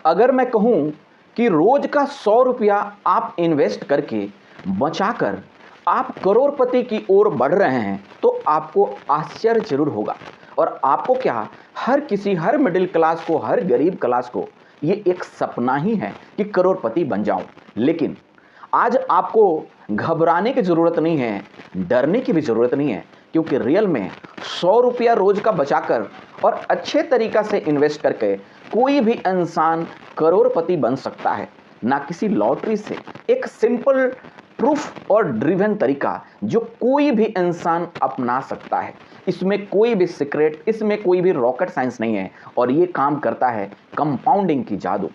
अगर मैं कहूं कि रोज का 100 रुपया आप इन्वेस्ट करके बचाकर आप करोड़पति की ओर बढ़ रहे हैं तो आपको आश्चर्य जरूर होगा। और आपको क्या, हर मिडिल क्लास को, हर गरीब क्लास को ये एक सपना ही है कि करोड़पति बन जाऊं। लेकिन आज आपको घबराने की जरूरत नहीं है, डरने की भी जरूरत नहीं है, क्योंकि रियल में 100 रुपया रोज का बचाकर और अच्छे तरीका से इन्वेस्ट करके कोई भी इंसान करोड़पति बन सकता है। ना किसी लॉटरी से, एक सिंपल प्रूफ और ड्रिवन तरीका जो कोई भी इंसान अपना सकता है। इसमें कोई भी सीक्रेट, इसमें कोई भी रॉकेट साइंस नहीं है और ये काम करता है कंपाउंडिंग की जादू।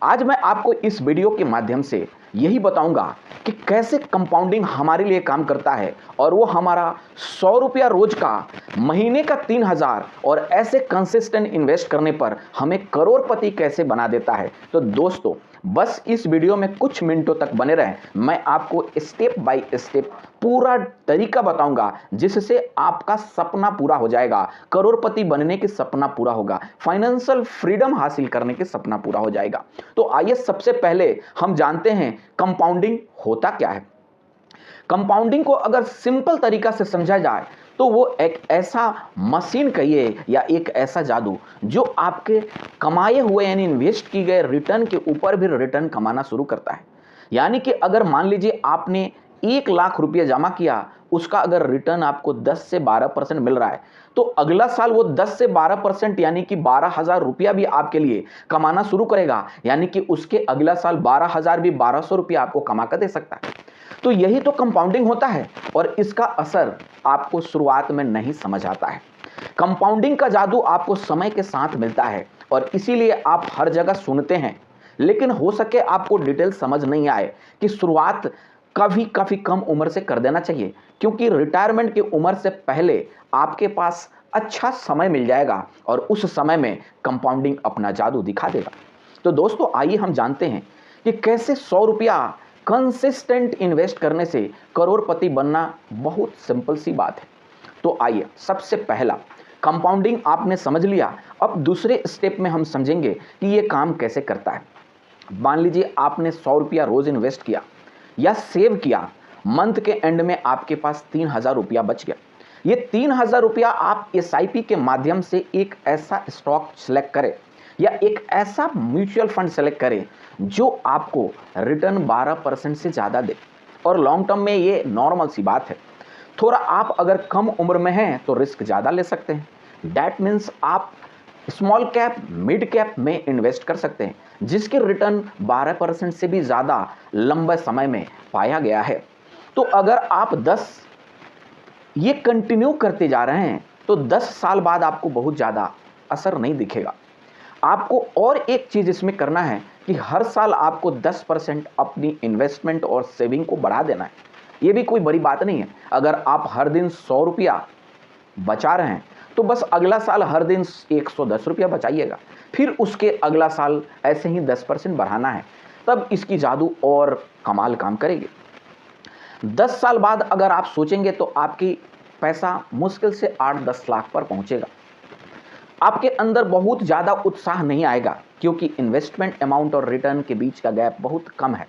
आज मैं आपको इस वीडियो के माध्यम से यही बताऊंगा कि कैसे कंपाउंडिंग हमारे लिए काम करता है और वो हमारा 100 रुपया रोज का, महीने का 3000 और ऐसे कंसिस्टेंट इन्वेस्ट करने पर हमें करोड़पति कैसे बना देता है। तो दोस्तों, बस इस वीडियो में कुछ मिनटों तक बने रहें। मैं आपको स्टेप बाय स्टेप पूरा तरीका बताऊंगा जिससे आपका सपना पूरा हो जाएगा, करोड़पति बनने की सपना पूरा होगा, फाइनेंशियल फ्रीडम हासिल करने की सपना पूरा हो जाएगा। तो आइए सबसे पहले हम जानते हैं कंपाउंडिंग होता क्या है। कंपाउंडिंग को अगर सिंपल तरीका से समझा जाए तो वो एक ऐसा मशीन कहिए या एक ऐसा जादू जो आपके कमाए हुए यानी इन्वेस्ट की गए रिटर्न के ऊपर भी रिटर्न कमाना शुरू करता है। यानी कि अगर मान लीजिए आपने 1 लाख रुपया जमा किया, उसका अगर रिटर्न आपको 10 से 12% मिल रहा है तो अगला साल वो 10 से 12% यानी कि 12,000 रुपया भी आपके लिए कमाना शुरू करेगा। यानी कि उसके अगला साल 12,000 भी 1200 रुपया आपको कमा कर दे सकता है। तो यही तो कंपाउंडिंग होता है और इसका असर आपको शुरुआत में नहीं समझ आता है। कंपाउंडिंग का जादू आपको समय के साथ मिलता है और इसीलिए आप हर जगह सुनते हैं, लेकिन हो सके आपको डिटेल समझ नहीं आए कि शुरुआत काफी कम उम्र से कर देना चाहिए, क्योंकि रिटायरमेंट की उम्र से पहले आपके पास अच्छा समय मिल जाएगा और उस समय में कंपाउंडिंग अपना जादू दिखा देगा। तो दोस्तों, आइए हम जानते हैं कि कैसे 100 रुपया कंसिस्टेंट इन्वेस्ट करने से करोड़पति बनना। बहुत सिंपल सी बात है। तो आइए, सबसे पहला कंपाउंडिंग आपने समझ लिया। अब दूसरे स्टेप में हम समझेंगे कि ये काम कैसे करता है। मान लीजिए आपने 100 रुपया रोज इन्वेस्ट किया या सेव किया, मंथ के एंड में आपके पास 3,000 रुपया बच गया। ये 3,000 रुपया आप SIP के माध्यम से एक ऐसा स्टॉक सेलेक्ट करें या एक ऐसा म्यूचुअल फंड सेलेक्ट करें जो आपको रिटर्न 12% से ज़्यादा दे। और लॉन्ग टर्म में ये नॉर्मल सी बात है। थोड़ा आप अगर कम उम्र में हैं तो रिस्क ज़्यादा ले सकते हैं। डैट मीन्स आप स्मॉल कैप, मिड कैप में इन्वेस्ट कर सकते हैं जिसके रिटर्न 12% से भी ज़्यादा लंबे समय में पाया गया है। तो अगर आप ये कंटिन्यू करते जा रहे हैं तो 10 साल बाद आपको बहुत ज़्यादा असर नहीं दिखेगा। आपको और एक चीज़ इसमें करना है कि हर साल आपको 10% अपनी इन्वेस्टमेंट और सेविंग को बढ़ा देना है। ये भी कोई बड़ी बात नहीं है। अगर आप हर दिन 100 रुपया बचा रहे हैं तो बस अगला साल हर दिन 110 रुपया बचाइएगा, फिर उसके अगला साल ऐसे ही 10% बढ़ाना है, तब इसकी जादू और कमाल काम करेगी। 10 साल बाद अगर आप सोचेंगे तो आपकी पैसा मुश्किल से 8-10 लाख पर पहुंचेगा। आपके अंदर बहुत ज़्यादा उत्साह नहीं आएगा क्योंकि इन्वेस्टमेंट अमाउंट और रिटर्न के बीच का गैप बहुत कम है।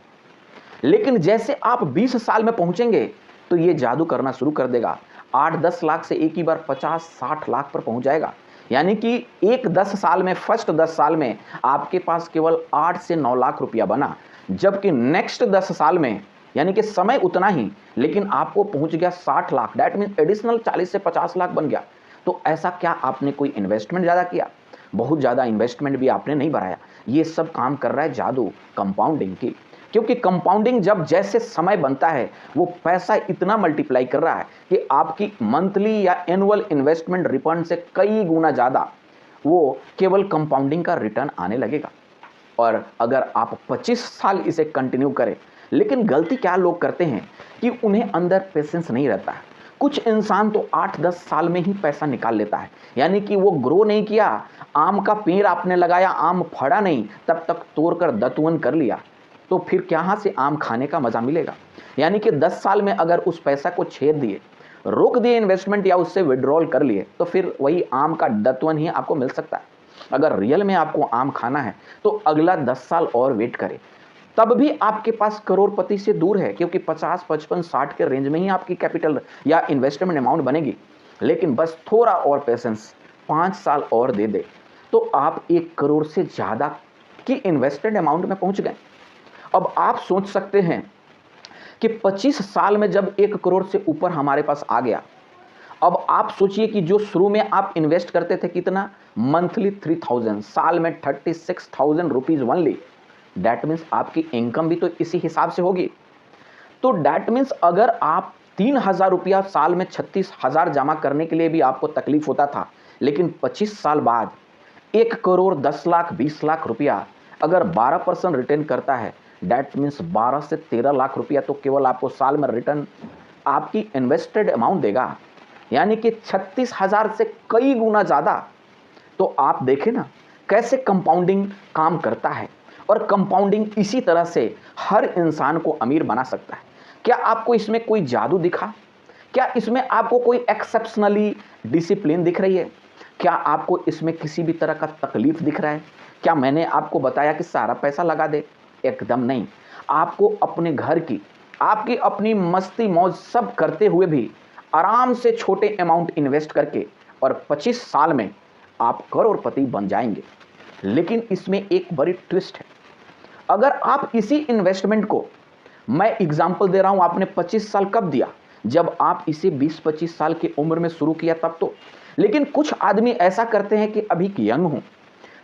लेकिन जैसे आप 20 साल में पहुंचेंगे तो ये जादू करना शुरू कर देगा। 8-10 लाख से एक ही बार 50-60 लाख पर पहुंच जाएगा। यानी कि एक 10 साल में, फर्स्ट 10 साल में आपके पास केवल 8 से 9 लाख रुपया बना, जबकि नेक्स्ट 10 साल में यानी कि समय उतना ही लेकिन आपको पहुंच गया 60 लाख। डैट मीन एडिशनल 40 से 50 लाख बन गया। तो ऐसा क्या आपने कोई इन्वेस्टमेंट ज़्यादा किया? बहुत ज़्यादा इन्वेस्टमेंट भी आपने नहीं बढ़ाया। ये सब काम कर रहा है जादू कंपाउंडिंग की, क्योंकि कंपाउंडिंग जब जैसे समय बनता है वो पैसा इतना मल्टीप्लाई कर रहा है कि आपकी मंथली या एनुअल इन्वेस्टमेंट रिटर्न से कई गुना ज़्यादा वो केवल कंपाउंडिंग का रिटर्न आने लगेगा। और अगर आप 25 साल इसे कंटिन्यू करें, लेकिन गलती क्या लोग करते हैं कि उन्हें अंदर पेशेंस नहीं रहता है। कुछ इंसान तो 8-10 साल में ही पैसा निकाल लेता है। यानी कि वो ग्रो नहीं किया, आम का पेड़ आपने लगाया, आम फड़ा नहीं, तब तक तोड़कर दतुअन कर लिया, तो फिर कहाँ से आम खाने का मज़ा मिलेगा। यानी कि 10 साल में अगर उस पैसा को छेद दिए, रोक दिए इन्वेस्टमेंट या उससे विड्रॉल कर लिए, तो फिर वही आम का दतुअन ही आपको मिल सकता है। अगर रियल में आपको आम खाना है तो अगला 10 साल और वेट करें, तब भी आपके पास करोड़पति से दूर है, क्योंकि 50, 55, 60 के रेंज में ही आपकी कैपिटल या इन्वेस्टमेंट अमाउंट बनेगी। लेकिन बस थोड़ा और पेशेंस, 5 साल और दे दे तो आप 1 करोड़ से ज़्यादा की इन्वेस्टेड अमाउंट में पहुंच गए। अब आप सोच सकते हैं कि 25 साल में जब 1 करोड़ से ऊपर हमारे पास आ गया, अब आप सोचिए कि जो शुरू में आप इन्वेस्ट करते थे कितना, मंथली 3000, साल में 36,000 रुपीज़ ओनली। डैट मीन्स आपकी इनकम भी तो इसी हिसाब से होगी। तो डैट मीन्स अगर आप 3,000 रुपया साल में 36,000 जमा करने के लिए भी आपको तकलीफ होता था, लेकिन 25 साल बाद 1 करोड़ 10 लाख 20 लाख रुपया अगर 12% रिटर्न करता है, डैट मीन्स 12 से 13 लाख रुपया तो केवल आपको साल में रिटर्न आपकी इन्वेस्टेड अमाउंट देगा, यानी कि 36,000 से कई गुना ज़्यादा। तो आप देखें ना कैसे कंपाउंडिंग काम करता है, और कंपाउंडिंग इसी तरह से हर इंसान को अमीर बना सकता है। क्या आपको इसमें कोई जादू दिखा? क्या इसमें आपको कोई एक्सेप्शनली डिसिप्लिन दिख रही है? क्या आपको इसमें किसी भी तरह का तकलीफ दिख रहा है? क्या मैंने आपको बताया कि सारा पैसा लगा दे? एकदम नहीं। आपको अपने घर की, आपकी अपनी मस्ती मौज सब करते हुए भी आराम से छोटे अमाउंट इन्वेस्ट करके और 25 साल में आप करोड़पति बन जाएंगे। लेकिन इसमें एक बड़ी ट्विस्ट है। अगर आप इसी इन्वेस्टमेंट को, मैं एग्जांपल दे रहा हूं, आपने 25 साल कब दिया? जब आप इसे 20-25 साल की उम्र में शुरू किया तब तो। लेकिन कुछ आदमी ऐसा करते हैं कि अभी यंग हूं,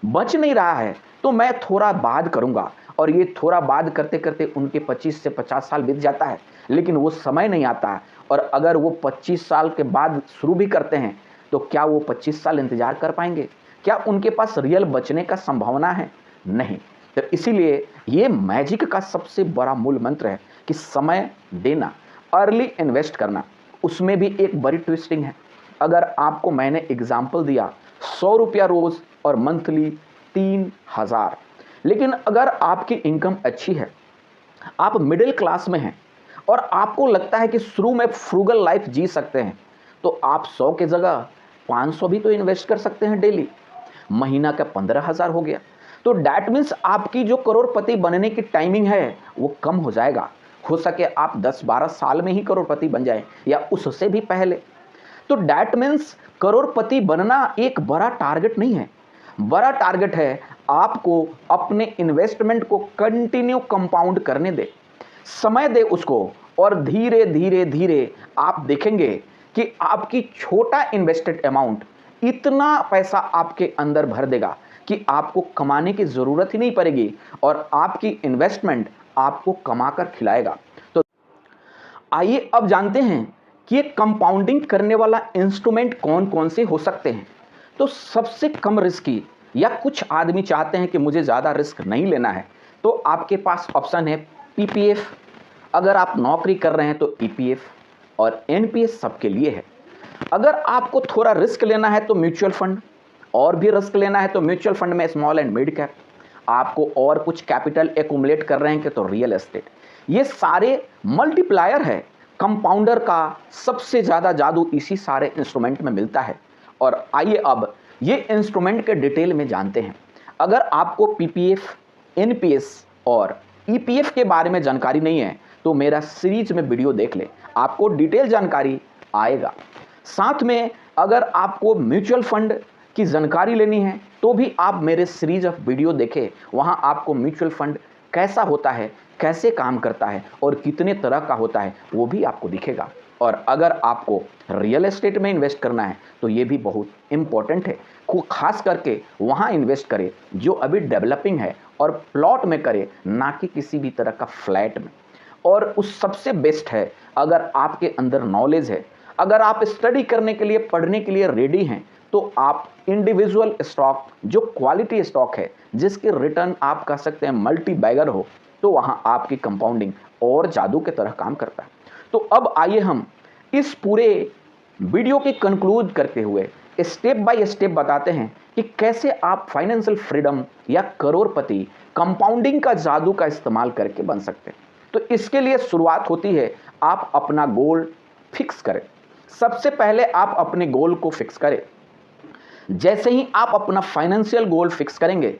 बच नहीं रहा है तो मैं थोड़ा बाद करूंगा, और ये थोड़ा बाद करते करते उनके 25 से 50 साल बीत जाता है, लेकिन वो समय नहीं आता है। और अगर वो 25 साल के बाद शुरू भी करते हैं तो क्या वो 25 साल इंतजार कर पाएंगे? क्या उनके पास रियल बचने का संभावना है? नहीं। तो इसीलिए ये मैजिक का सबसे बड़ा मूल मंत्र है कि समय देना, अर्ली इन्वेस्ट करना। उसमें भी एक बड़ी ट्विस्टिंग है। अगर आपको मैंने एग्जाम्पल दिया 100 रुपया रोज और मंथली 3,000, लेकिन अगर आपकी इनकम अच्छी है, आप मिडिल क्लास में हैं और आपको लगता है कि शुरू में फ्रूगल लाइफ जी सकते हैं, तो आप 100 के जगह 500 भी तो इन्वेस्ट कर सकते हैं डेली। महीना का 15,000 हो गया। तो डैट मीन्स आपकी जो करोड़पति बनने की टाइमिंग है वो कम हो जाएगा। हो सके आप 10-12 साल में ही करोड़पति बन जाए या उससे भी पहले। तो डैट मीन्स करोड़पति बनना एक बड़ा टारगेट नहीं है। बड़ा टारगेट है आपको अपने इन्वेस्टमेंट को कंटिन्यू कंपाउंड करने दे, समय दे उसको, और धीरे धीरे धीरे आप देखेंगे कि आपकी छोटा इन्वेस्टेड अमाउंट इतना पैसा आपके अंदर भर देगा कि आपको कमाने की ज़रूरत ही नहीं पड़ेगी, और आपकी इन्वेस्टमेंट आपको कमाकर खिलाएगा। तो आइए अब जानते हैं कि ये कंपाउंडिंग करने वाला इंस्ट्रूमेंट कौन कौन से हो सकते हैं। तो सबसे कम रिस्की, या कुछ आदमी चाहते हैं कि मुझे ज़्यादा रिस्क नहीं लेना है, तो आपके पास ऑप्शन है पीपीएफ। अगर आप नौकरी कर रहे हैं तो ईपीएफ, और एनपीएस सबके लिए है। अगर आपको थोड़ा रिस्क लेना है तो म्यूचुअल फंड, और भी रिस्क लेना है तो म्यूचुअल फंड में स्मॉल एंड मिड कैप, आपको और कुछ कैपिटल एक्यूमुलेट कर रहे हैं कि तो रियल एस्टेट। ये सारे मल्टीप्लायर है। कंपाउंडर का सबसे ज़्यादा जादू इसी सारे इंस्ट्रूमेंट में मिलता है। और आइए अब ये इंस्ट्रूमेंट के डिटेल में जानते हैं। अगर आपको पीपीएफ, एनपीएस और ईपीएफ के बारे में जानकारी नहीं है तो मेरा सीरीज में वीडियो देख ले, आपको डिटेल जानकारी आएगा। साथ में अगर आपको म्यूचुअल फंड की जानकारी लेनी है तो भी आप मेरे सीरीज ऑफ वीडियो देखें, वहां आपको म्यूचुअल फंड कैसा होता है, कैसे काम करता है और कितने तरह का होता है वो भी आपको दिखेगा। और अगर आपको रियल एस्टेट में इन्वेस्ट करना है तो ये भी बहुत इम्पोर्टेंट है। खास करके वहाँ इन्वेस्ट करें जो अभी डेवलपिंग है, और प्लॉट में करें, ना कि किसी भी तरह का फ्लैट में। और उस सबसे बेस्ट है अगर आपके अंदर नॉलेज है, अगर आप स्टडी करने के लिए, पढ़ने के लिए रेडी हैं, तो आप इंडिविजुअल स्टॉक, जो क्वालिटी स्टॉक है जिसके रिटर्न आप कह सकते हैं मल्टी बैगर हो, तो वहाँ आपकी कंपाउंडिंग और जादू की तरह काम करता है। तो अब आइए हम इस पूरे वीडियो के कंक्लूड करते हुए स्टेप बाय स्टेप बताते हैं कि कैसे आप फाइनेंशियल फ्रीडम या करोड़पति कंपाउंडिंग का जादू का इस्तेमाल करके बन सकते हैं। तो इसके लिए शुरुआत होती है, आप अपना गोल फिक्स करें। सबसे पहले आप अपने गोल को फिक्स करें। जैसे ही आप अपना फाइनेंशियल गोल फिक्स करेंगे,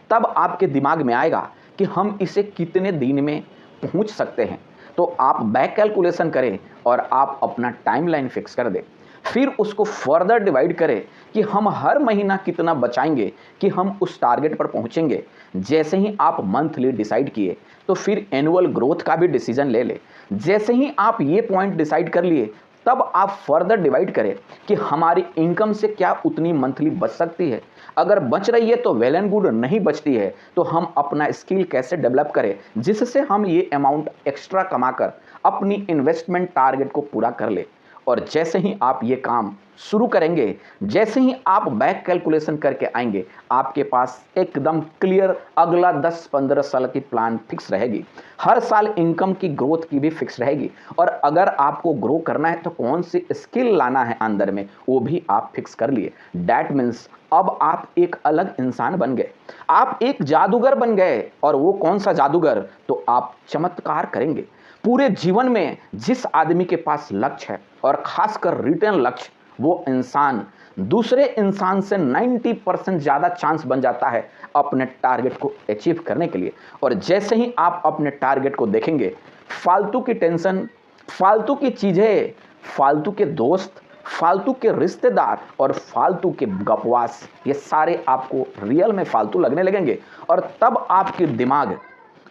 तब आपके दिमाग में आएगा कि हम इसे कितने दिन में पहुंच सकते हैं। तो आप बैक कैलकुलेशन करें और आप अपना टाइमलाइन फिक्स कर दें। फिर उसको फर्दर डिवाइड करें कि हम हर महीना कितना बचाएंगे कि हम उस टारगेट पर पहुंचेंगे। जैसे ही आप मंथली डिसाइड किए, तो फिर एनुअल ग्रोथ का भी डिसीजन ले ले। जैसे ही आप ये पॉइंट डिसाइड कर लिए, तब आप फर्दर डिवाइड करें कि हमारी इनकम से क्या उतनी मंथली बच सकती है। अगर बच रही है तो वेल एंड गुड, नहीं बचती है तो हम अपना स्किल कैसे डेवलप करें जिससे हम ये अमाउंट एक्स्ट्रा कमाकर अपनी इन्वेस्टमेंट टारगेट को पूरा कर ले। और जैसे ही आप ये काम शुरू करेंगे, जैसे ही आप बैक कैलकुलेशन करके आएंगे, आपके पास एकदम क्लियर अगला 10-15 साल की प्लान फिक्स रहेगी। हर साल इनकम की ग्रोथ की भी फिक्स रहेगी। और अगर आपको ग्रो करना है तो कौन सी स्किल लाना है अंदर में, वो भी आप फिक्स कर लिए। डैट मीन्स अब आप एक अलग इंसान बन गए, आप एक जादूगर बन गए। और वो कौन सा जादूगर, तो आप चमत्कार करेंगे। पूरे जीवन में जिस आदमी के पास लक्ष्य है, और खासकर रिटर्न लक्ष्य, वो इंसान दूसरे इंसान से 90% ज़्यादा चांस बन जाता है अपने टारगेट को अचीव करने के लिए। और जैसे ही आप अपने टारगेट को देखेंगे, फालतू की टेंशन, फालतू की चीज़ें, फालतू के दोस्त, फालतू के रिश्तेदार और फालतू के बकवास, ये सारे आपको रियल में फालतू लगने लगेंगे। और तब आपके दिमाग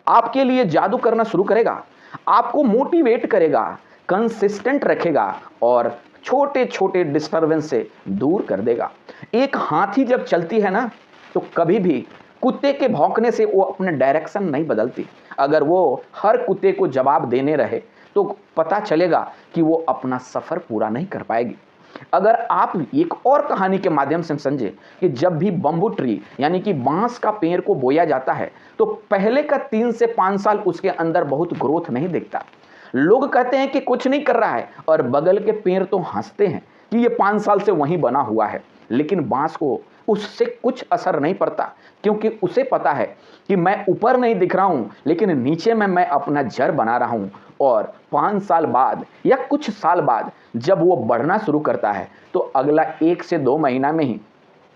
आपके लिए जादू करना शुरू करेगा, आपको मोटिवेट करेगा, कंसिस्टेंट रखेगा और छोटे छोटे डिस्टर्बेंस से दूर कर देगा। एक हाथी जब चलती है ना, तो कभी भी कुत्ते के भौंकने से वो अपने डायरेक्शन नहीं बदलती। अगर वो हर कुत्ते को जवाब देने रहे तो पता चलेगा कि वो अपना सफ़र पूरा नहीं कर पाएगी। अगर आप एक और कहानी के माध्यम से समझे कि जब भी बम्बू ट्री यानी कि बांस का पेड़ को बोया जाता है, तो पहले का 3 से 5 साल उसके अंदर बहुत ग्रोथ नहीं दिखता। लोग कहते हैं कि कुछ नहीं कर रहा है, और बगल के पेड़ तो हंसते हैं कि ये 5 साल से वहीं बना हुआ है। लेकिन बांस को उससे कुछ असर नहीं पड़ता, क्योंकि उसे पता है कि मैं ऊपर नहीं दिख रहा हूं, लेकिन नीचे में मैं अपना जड़ बना रहा हूं। और 5 साल बाद या कुछ साल बाद जब वो बढ़ना शुरू करता है, तो अगला 1 से 2 महीना में ही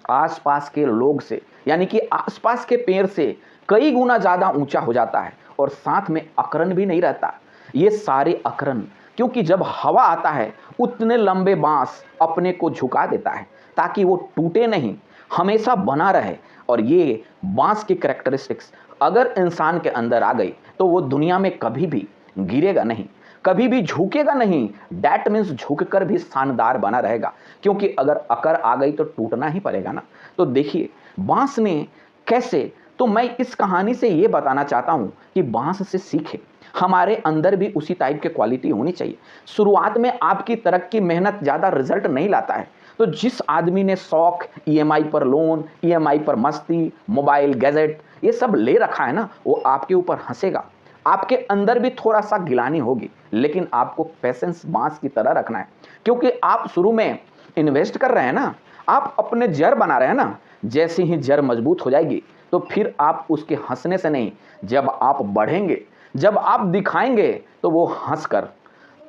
आसपास के लोग से, यानी कि आसपास के पेड़ से कई गुना ज़्यादा ऊंचा हो जाता है। और साथ में अकरन भी नहीं रहता। ये सारे अकरन, क्योंकि जब हवा आता है, उतने लंबे बांस अपने को झुका देता है ताकि वो टूटे नहीं, हमेशा बना रहे। और ये बांस की कैरेक्टरिस्टिक्स अगर इंसान के अंदर आ गई, तो वो दुनिया में कभी भी गिरेगा नहीं, कभी भी झुकेगा नहीं। डैट मीन्स झुककर भी शानदार बना रहेगा, क्योंकि अगर अकर आ गई तो टूटना ही पड़ेगा ना। तो देखिए बांस ने कैसे, तो मैं इस कहानी से ये बताना चाहता हूँ कि बांस से सीखे, हमारे अंदर भी उसी टाइप की क्वालिटी होनी चाहिए। शुरुआत में आपकी तरक्की, मेहनत ज़्यादा रिजल्ट नहीं लाता है। तो जिस आदमी ने शौक, ईएमआई पर लोन, ईएमआई पर मस्ती, मोबाइल, गैजेट, ये सब ले रखा है ना, वो आपके ऊपर हंसेगा। आपके अंदर भी थोड़ा सा गिलानी होगी, लेकिन आपको पेशेंस बांस की तरह रखना है, क्योंकि आप शुरू में इन्वेस्ट कर रहे हैं ना, आप अपने जड़ बना रहे हैं ना। जैसे ही जड़ मजबूत हो जाएगी, तो फिर आप उसके हंसने से नहीं, जब आप बढ़ेंगे, जब आप दिखाएंगे, तो वो हंसकर,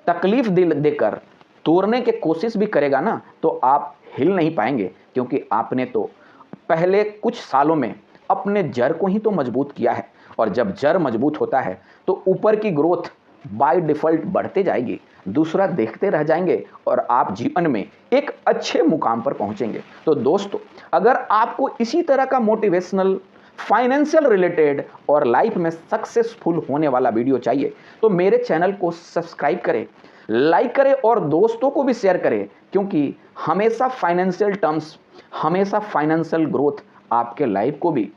तकलीफ दिल देकर तोड़ने की कोशिश भी करेगा ना, तो आप हिल नहीं पाएंगे, क्योंकि आपने तो पहले कुछ सालों में अपने जड़ को ही तो मजबूत किया है। और जब जड़ मजबूत होता है, तो ऊपर की ग्रोथ बाय डिफ़ॉल्ट बढ़ते जाएगी, दूसरा देखते रह जाएंगे और आप जीवन में एक अच्छे मुकाम पर पहुंचेंगे। तो दोस्तों, अगर आपको इसी तरह का मोटिवेशनल, फाइनेंशियल रिलेटेड और लाइफ में सक्सेसफुल होने वाला वीडियो चाहिए, तो मेरे चैनल को सब्सक्राइब करें, लाइक करें और दोस्तों को भी शेयर करें, क्योंकि हमेशा फाइनेंशियल टर्म्स, हमेशा फाइनेंशियल ग्रोथ आपके लाइफ को भी